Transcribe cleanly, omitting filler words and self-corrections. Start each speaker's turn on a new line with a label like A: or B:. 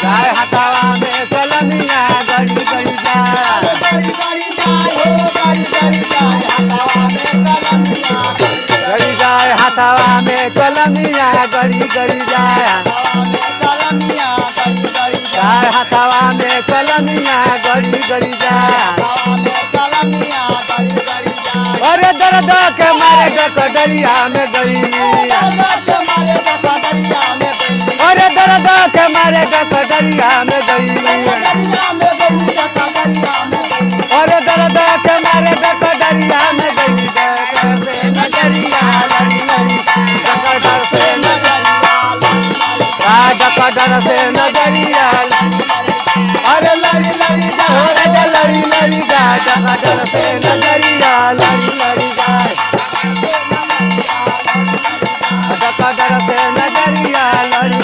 A: जाए हथवा में कलमिया गड़ी गड़ी जाए गड़ी जाए हथवा में कलमिया गड़ी गड़ी जाए जाए हथवा में कलमिया गड़ी गड़ी जाए अरे दर्द के मारे डरिया में गई अरे दर्द के मारे डरिया में गई अरे दर्द के मारे डरिया में गई नजरिया लड़ी लड़ी डर से नजरिया अरे लड़ी लड़ी लड़ी लड़ी डर से नजरिया लड़ी लड़ी जाए डर से नजरिया लड़ी